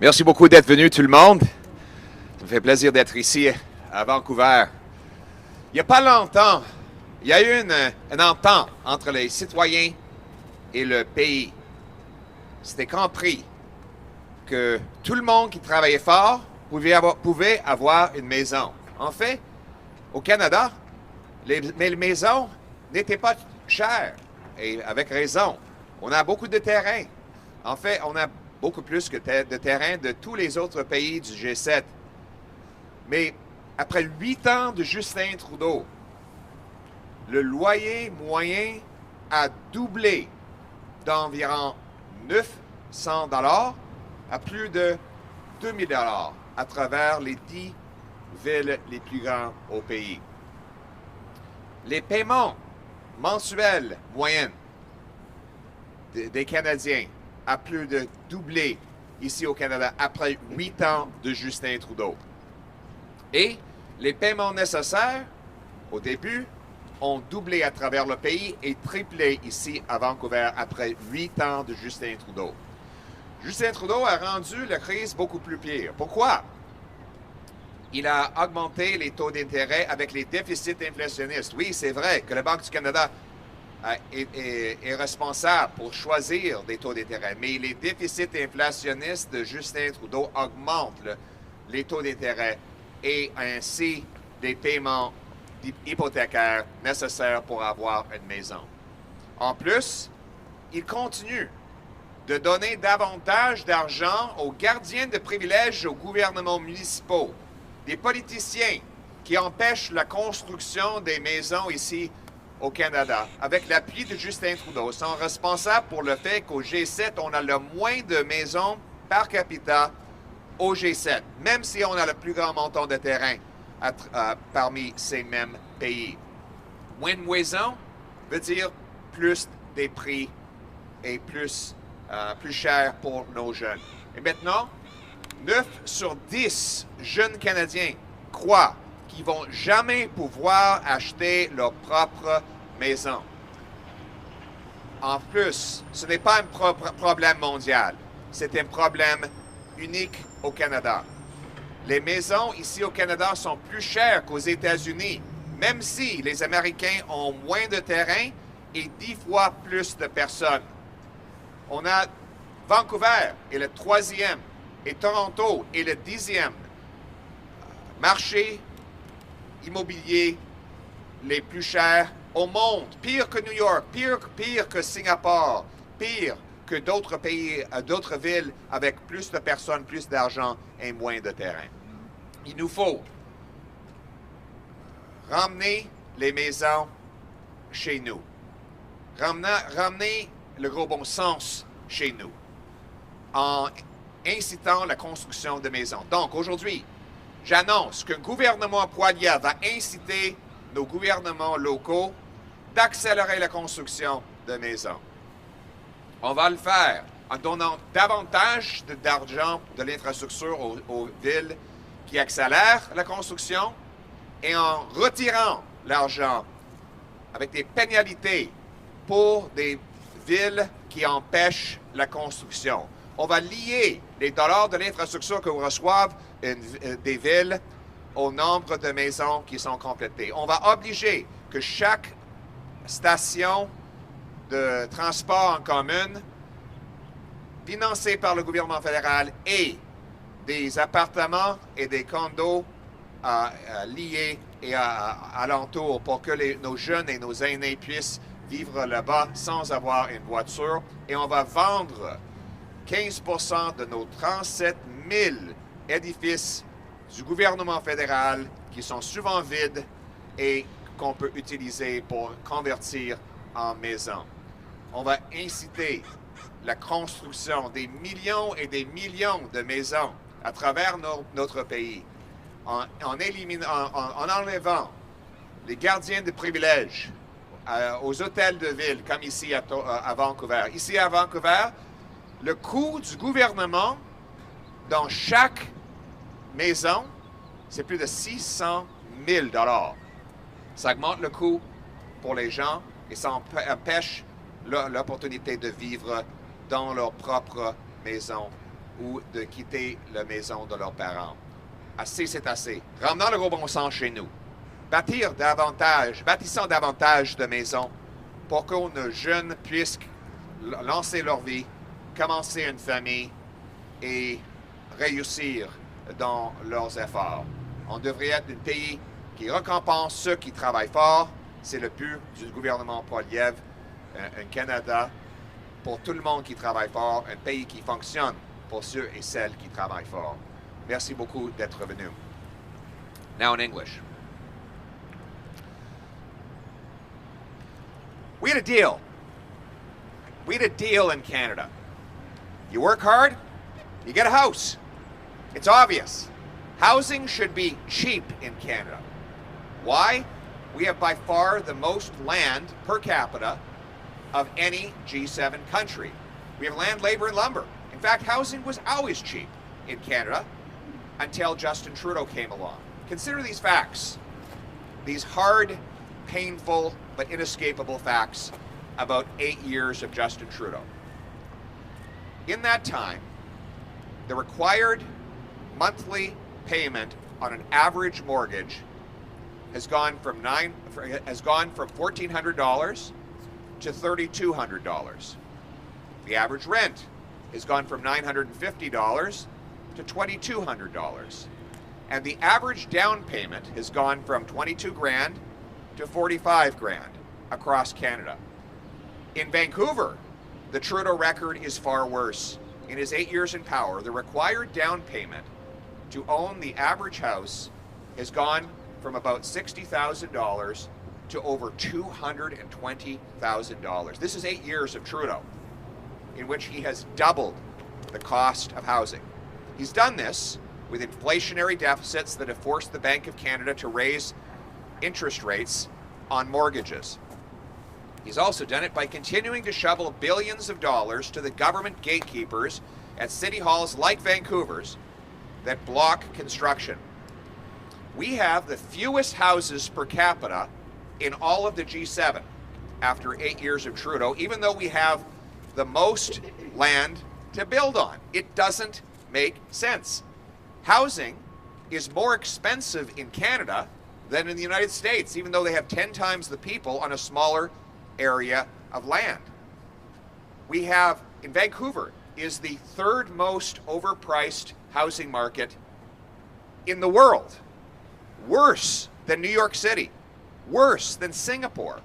Merci beaucoup d'être venu, tout le monde. Ça me fait plaisir d'être ici à Vancouver. Il n'y a pas longtemps, il y a eu une entente entre les citoyens et le pays. C'était compris que tout le monde qui travaillait fort pouvait avoir une maison. En fait, au Canada, les maisons n'étaient pas chères, et avec raison. On a beaucoup de terrain. En fait, on a beaucoup plus de terrain de tous les autres pays du G7. Mais après 8 ans de Justin Trudeau, le loyer moyen a doublé d'environ 900 $ à plus de 2000 $ à travers les 10 villes les plus grandes au pays. Les paiements mensuels moyens des Canadiens a plus de doublé ici au Canada après 8 ans de Justin Trudeau. Et les paiements nécessaires, au début, ont doublé à travers le pays et triplé ici à Vancouver après 8 ans de Justin Trudeau. Justin Trudeau a rendu la crise beaucoup plus pire. Pourquoi? Il a augmenté les taux d'intérêt avec les déficits inflationnistes. Oui, c'est vrai que la Banque du Canada est responsable pour choisir des taux d'intérêt, mais les déficits inflationnistes de Justin Trudeau augmentent les taux d'intérêt et ainsi des paiements hypothécaires nécessaires pour avoir une maison. En plus, il continue de donner davantage d'argent aux gardiens de privilèges aux gouvernements municipaux, des politiciens qui empêchent la construction des maisons ici au Canada, avec l'appui de Justin Trudeau, sont responsables pour le fait qu'au G7, on a le moins de maisons par capita au G7, même si on a le plus grand montant de terrain parmi ces mêmes pays. Moins de maisons veut dire plus des prix et plus cher pour nos jeunes. Et maintenant, 9 sur 10 jeunes Canadiens croient qu'ils ne vont jamais pouvoir acheter leur propre maison. En plus, ce n'est pas un problème mondial, c'est un problème unique au Canada. Les maisons ici au Canada sont plus chères qu'aux États-Unis, même si les Américains ont moins de terrain et 10 fois plus de personnes. On a Vancouver est le 3e et Toronto est le 10e marché immobilier les plus chers au monde. Pire que New York, pire que Singapour, pire que d'autres pays, d'autres villes avec plus de personnes, plus d'argent et moins de terrain. Il nous faut ramener les maisons chez nous. Ramener le gros bon sens chez nous en incitant la construction de maisons. Donc, aujourd'hui, j'annonce qu'un gouvernement Poilievre va inciter nos gouvernements locaux d'accélérer la construction de maisons. On va le faire en donnant davantage d'argent de l'infrastructure aux villes qui accélèrent la construction et en retirant l'argent avec des pénalités pour des villes qui empêchent la construction. On va lier les dollars de l'infrastructure que reçoivent des villes au nombre de maisons qui sont complétées. On va obliger que chaque station de transport en commun financée par le gouvernement fédéral ait des appartements et des condos liés et alentours pour que nos jeunes et nos aînés puissent vivre là-bas sans avoir une voiture. Et on va vendre 15% de nos 37 000 édifices du gouvernement fédéral qui sont souvent vides et qu'on peut utiliser pour convertir en maisons. On va inciter la construction des millions et des millions de maisons à travers notre pays en enlevant les gardiens de privilèges aux hôtels de ville comme ici à Vancouver. Ici à Vancouver, le coût du gouvernement dans chaque maison, c'est plus de 600 000 $. Ça augmente le coût pour les gens et ça empêche l'opportunité de vivre dans leur propre maison ou de quitter la maison de leurs parents. Assez, c'est assez. Ramenons le gros bon sens chez nous. Bâtissons davantage de maisons pour que nos jeunes puissent lancer leur vie, commencer une famille et réussir dans leurs efforts. On devrait être un pays qui récompense ceux qui travaillent fort. C'est le but du gouvernement Poilievre, un Canada pour tout le monde qui travaille fort, un pays qui fonctionne pour ceux et celles qui travaillent fort. Merci beaucoup d'être venu. Now in English. We had a deal. We had a deal in Canada. You work hard, you get a house. It's obvious. Housing should be cheap in Canada. Why? We have by far the most land per capita of any G7 country. We have land, labor, and lumber. In fact, housing was always cheap in Canada until Justin Trudeau came along. Consider these facts, these hard, painful, but inescapable facts about 8 years of Justin Trudeau. In that time, the required monthly payment on an average mortgage has gone from $1,400 to $3,200. The average rent has gone from $950 to $2,200. And the average down payment has gone from 22 grand to 45 grand across Canada. In Vancouver, the Trudeau record is far worse. In his 8 years in power, the required down payment to own the average house has gone from about $60,000 to over $220,000. This is 8 years of Trudeau, in which he has doubled the cost of housing. He's done this with inflationary deficits that have forced the Bank of Canada to raise interest rates on mortgages. He's also done it by continuing to shovel billions of dollars to the government gatekeepers at city halls like Vancouver's that block construction. We have the fewest houses per capita in all of the G7 after 8 years of Trudeau, even though we have the most land to build on. It doesn't make sense. Housing is more expensive in Canada than in the United States, even though they have 10 times the people on a smaller area of land. We have, in Vancouver, is the third most overpriced housing market in the world. Worse than New York City, worse than Singapore,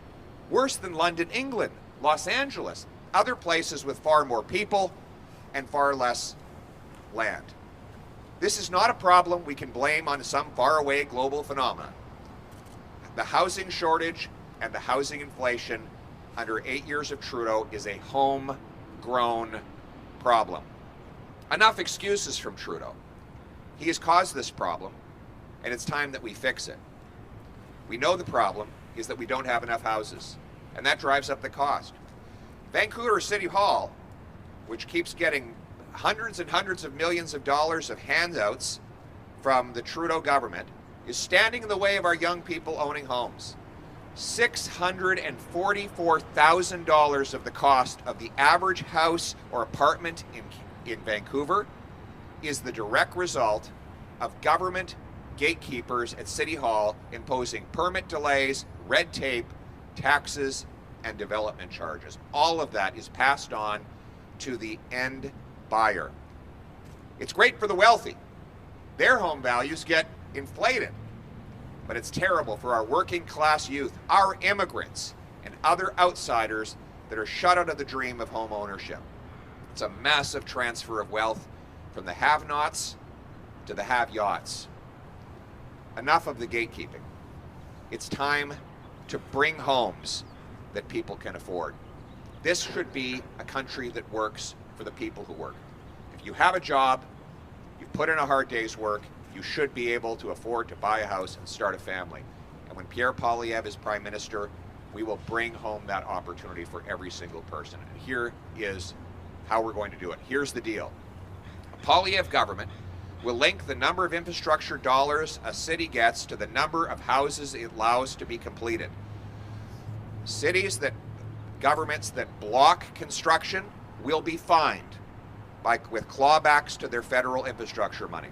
worse than London, England, Los Angeles, other places with far more people and far less land. This is not a problem we can blame on some faraway global phenomenon. The housing shortage and the housing inflation under 8 years of Trudeau is a homegrown problem. Enough excuses from Trudeau. He has caused this problem, and it's time that we fix it. We know the problem is that we don't have enough houses, and that drives up the cost. Vancouver City Hall, which keeps getting hundreds and hundreds of millions of dollars of handouts from the Trudeau government, is standing in the way of our young people owning homes. $644,000 of the cost of the average house or apartment in Vancouver is the direct result of government gatekeepers at City Hall imposing permit delays, red tape, taxes, and development charges. All of that is passed on to the end buyer. It's great for the wealthy. Their home values get inflated. But it's terrible for our working class youth, our immigrants, and other outsiders that are shut out of the dream of home ownership. It's a massive transfer of wealth from the have-nots to the have-yachts. Enough of the gatekeeping. It's time to bring homes that people can afford. This should be a country that works for the people who work. If you have a job, you put in a hard day's work, you should be able to afford to buy a house and start a family. And when Pierre Poilievre is Prime Minister, we will bring home that opportunity for every single person. And here is how we're going to do it. Here's the deal. A Poilievre government will link the number of infrastructure dollars a city gets to the number of houses it allows to be completed. Governments that block construction will be fined. with clawbacks to their federal infrastructure money.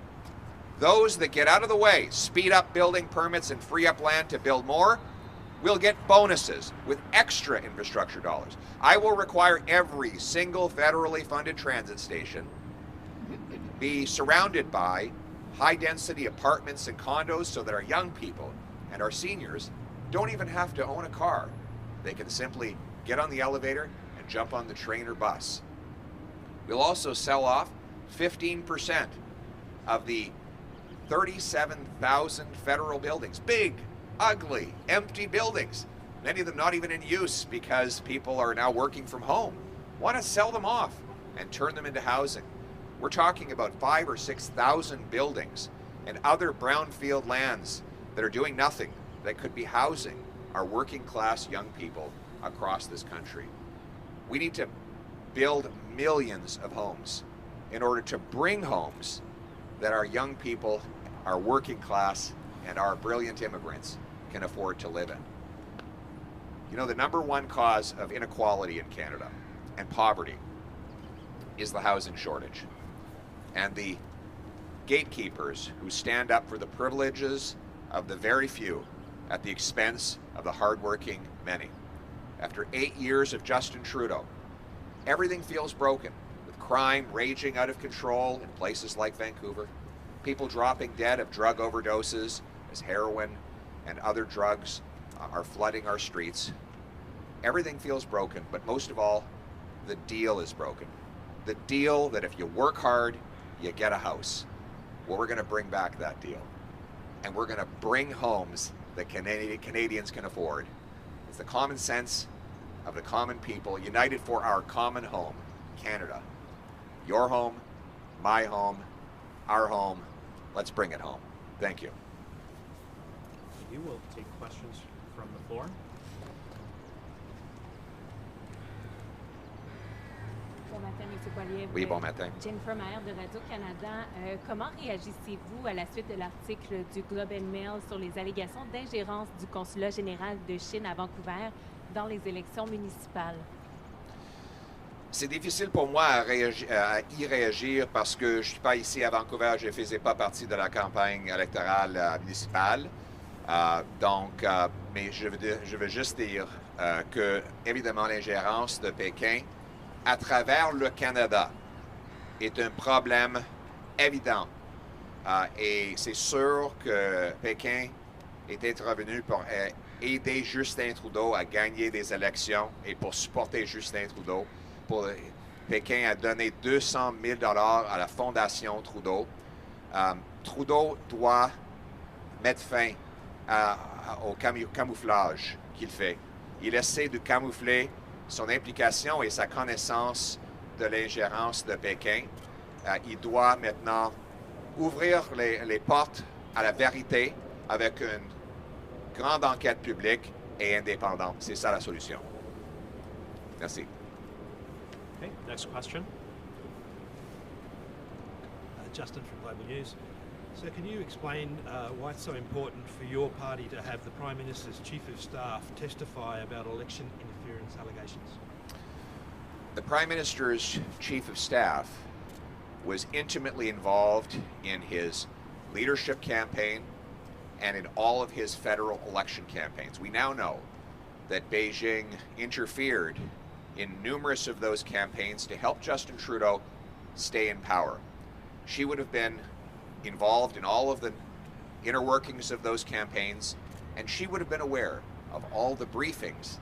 Those that get out of the way, speed up building permits and free up land to build more, will get bonuses with extra infrastructure dollars. I will require every single federally funded transit station be surrounded by high-density apartments and condos so that our young people and our seniors don't even have to own a car. They can simply get on the elevator and jump on the train or bus. We'll also sell off 15% of the 37,000 federal buildings. Big, ugly, empty buildings. Many of them not even in use because people are now working from home. Want to sell them off and turn them into housing. We're talking about 5,000 or 6,000 buildings and other brownfield lands that are doing nothing that could be housing our working class young people across this country. We need to build millions of homes in order to bring homes that our young people, our working class, and our brilliant immigrants can afford to live in. You know, the #1 cause of inequality in Canada and poverty is the housing shortage. And the gatekeepers who stand up for the privileges of the very few at the expense of the hardworking many. After 8 years of Justin Trudeau, everything feels broken, with crime raging out of control in places like Vancouver, people dropping dead of drug overdoses as heroin and other drugs are flooding our streets. Everything feels broken, but most of all, the deal is broken. The deal that if you work hard, you get a house. Well, we're going to bring back that deal. And we're going to bring homes that Canadians can afford. It's the common sense of the common people united for our common home, Canada. Your home, my home, our home. Let's bring it home. Thank you. We will take questions from the floor. Bon matin, M. Poilievre. Oui, bon matin. Jennifer Maher de Radio-Canada. Comment réagissez-vous à la suite de l'article du Globe and Mail sur les allégations d'ingérence du consulat général de Chine à Vancouver dans les élections municipales? C'est difficile pour moi à y réagir parce que je ne suis pas ici à Vancouver, je ne faisais pas partie de la campagne électorale municipale. Mais je veux juste dire que, évidemment, l'ingérence de Pékin à travers le Canada est un problème évident. Et c'est sûr que Pékin est intervenu pour aider Justin Trudeau à gagner des élections et pour supporter Justin Trudeau. Pékin a donné 200 000 $ à la Fondation Trudeau. Trudeau doit mettre fin au camouflage qu'il fait. Il essaie de camoufler son implication et sa connaissance de l'ingérence de Pékin. Il doit maintenant ouvrir les portes à la vérité avec une grande enquête publique et indépendante. C'est ça la solution. Merci. Okay, next question. Justin from Global News. So can you explain why it's so important for your party to have the Prime Minister's Chief of Staff testify about election interference allegations? The Prime Minister's Chief of Staff was intimately involved in his leadership campaign and in all of his federal election campaigns. We now know that Beijing interfered in numerous of those campaigns to help Justin Trudeau stay in power. She would have been involved in all of the inner workings of those campaigns, and she would have been aware of all the briefings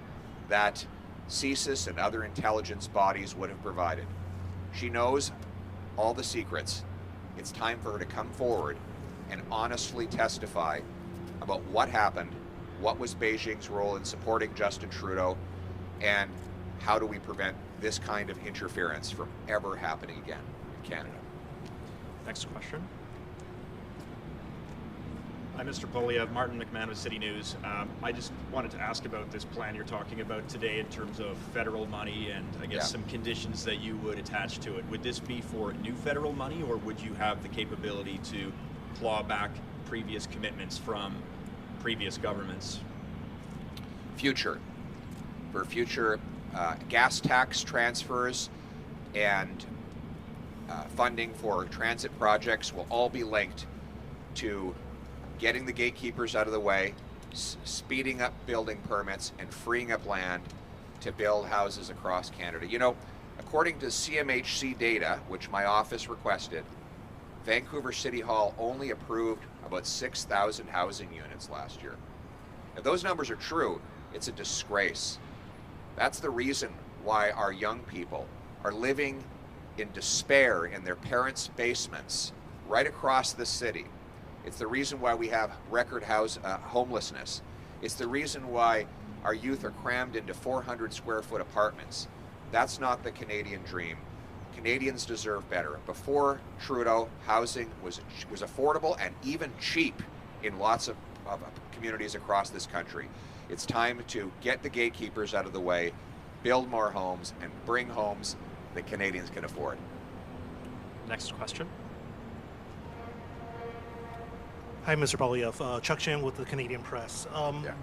that CSIS and other intelligence bodies would have provided. She knows all the secrets. It's time for her to come forward and honestly testify about what happened, what was Beijing's role in supporting Justin Trudeau, and how do we prevent this kind of interference from ever happening again in Canada. Next question. Hi, Mr. Poilievre. Martin McMahon with City News. I just wanted to ask about this plan you're talking about today in terms of federal money and I guess some conditions that you would attach to it. Would this be for new federal money, or would you have the capability to claw back previous commitments from previous governments? For future gas tax transfers and funding for transit projects will all be linked to getting the gatekeepers out of the way, speeding up building permits, and freeing up land to build houses across Canada. You know, according to CMHC data, which my office requested, Vancouver City Hall only approved about 6,000 housing units last year. If those numbers are true, it's a disgrace. That's the reason why our young people are living in despair in their parents' basements right across the city. It's the reason why we have record homelessness. It's the reason why our youth are crammed into 400 square foot apartments. That's not the Canadian dream. Canadians deserve better. Before Trudeau, housing was affordable and even cheap in lots of communities across this country. It's time to get the gatekeepers out of the way, build more homes, and bring homes that Canadians can afford. Next question. Hi, Mr. Poilievre. Chuck Chan with the Canadian Press.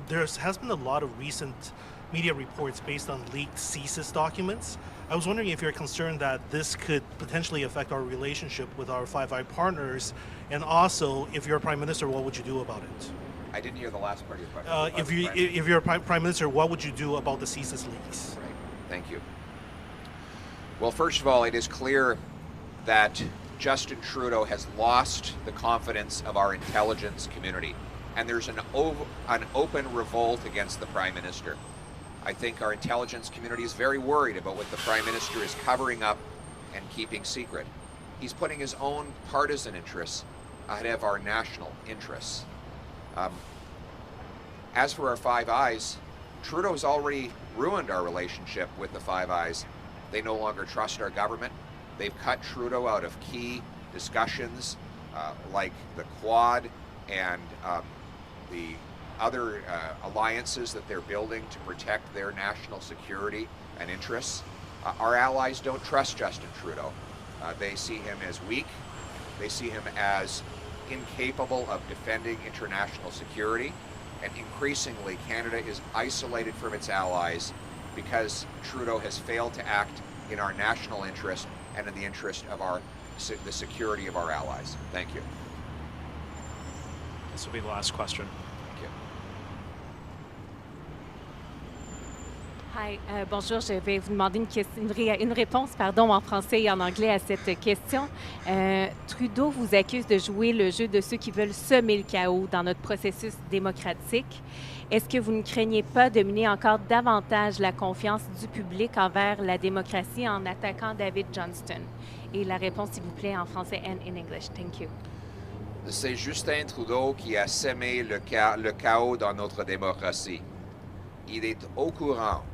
There has been a lot of recent media reports based on leaked CSIS documents. I was wondering if you're concerned that this could potentially affect our relationship with our Five Eyes partners, and also, if you're Prime Minister, what would you do about it? I didn't hear the last part of your question. If you're Prime Minister, what would you do about the CSIS leaks? Right. Thank you. Well, first of all, it is clear that Justin Trudeau has lost the confidence of our intelligence community, and there's an open revolt against the Prime Minister. I think our intelligence community is very worried about what the Prime Minister is covering up and keeping secret. He's putting his own partisan interests ahead of our national interests. As for our Five Eyes, Trudeau's already ruined our relationship with the Five Eyes. They no longer trust our government. They've cut Trudeau out of key discussions like the Quad and the other alliances that they're building to protect their national security and interests. Our allies don't trust Justin Trudeau. They see him as weak. They see him as incapable of defending international security. And increasingly, Canada is isolated from its allies because Trudeau has failed to act in our national interest and in the interest of the security of our allies. Thank you. This will be the last question. Thank you. Hi, bonjour. Je vais vous demander une réponse en français et en anglais à cette question. Trudeau vous accuse de jouer le jeu de ceux qui veulent semer le chaos dans notre processus démocratique. Est-ce que vous ne craignez pas de miner encore davantage la confiance du public envers la démocratie en attaquant David Johnston? Et la réponse, s'il vous plaît, en français and in English. Thank you. C'est Justin Trudeau qui a semé le chaos dans notre démocratie. Il est au courant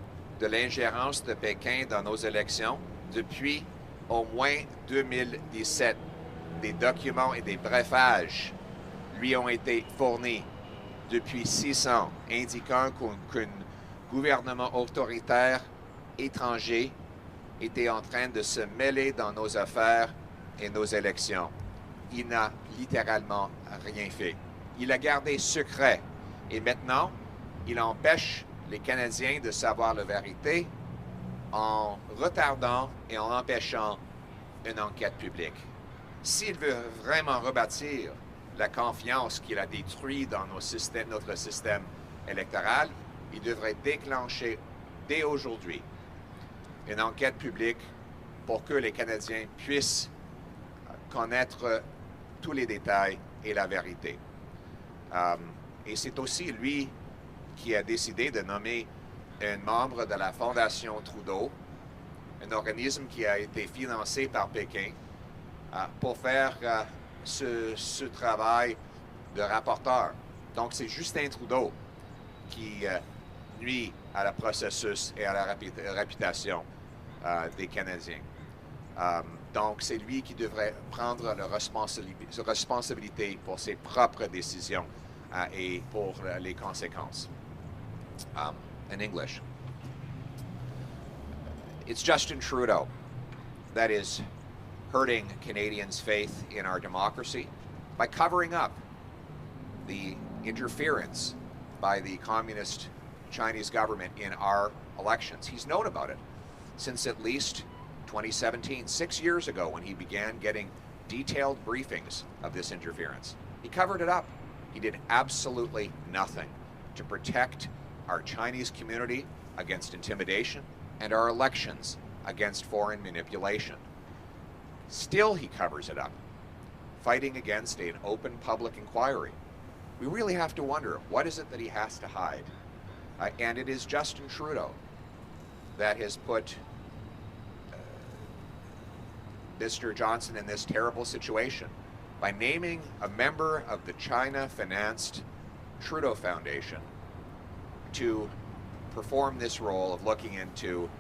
de l'ingérence de Pékin dans nos élections depuis au moins 2017. Des documents et des briefages lui ont été fournis depuis 6 ans, indiquant qu'un gouvernement autoritaire étranger était en train de se mêler dans nos affaires et nos élections. Il n'a littéralement rien fait. Il a gardé secret et maintenant, il empêche les Canadiens de savoir la vérité en retardant et en empêchant une enquête publique. S'il veut vraiment rebâtir la confiance qu'il a détruite dans notre système électoral, il devrait déclencher dès aujourd'hui une enquête publique pour que les Canadiens puissent connaître tous les détails et la vérité. Et c'est aussi lui qui a décidé de nommer un membre de la Fondation Trudeau, un organisme qui a été financé par Pékin, pour faire ce travail de rapporteur. Donc, c'est Justin Trudeau qui nuit à la processus et à la réputation des Canadiens. Donc, c'est lui qui devrait prendre la responsabilité pour ses propres décisions et pour les conséquences. In English, it's Justin Trudeau that is hurting Canadians' faith in our democracy by covering up the interference by the communist Chinese government in our elections. He's known about it since at least 2017, 6 years ago, when he began getting detailed briefings of this interference. He covered it up. He did absolutely nothing to protect our Chinese community against intimidation and our elections against foreign manipulation. Still, he covers it up, fighting against an open public inquiry. We really have to wonder, what is it that he has to hide? And it is Justin Trudeau that has put Mr. Johnson in this terrible situation by naming a member of the China-financed Trudeau Foundation to perform this role of looking into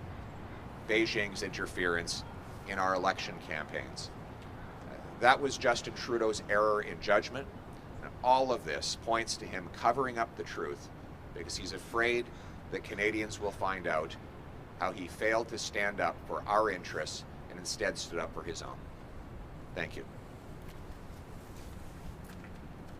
Beijing's interference in our election campaigns. That was Justin Trudeau's error in judgment. And all of this points to him covering up the truth because he's afraid that Canadians will find out how he failed to stand up for our interests and instead stood up for his own. Thank you.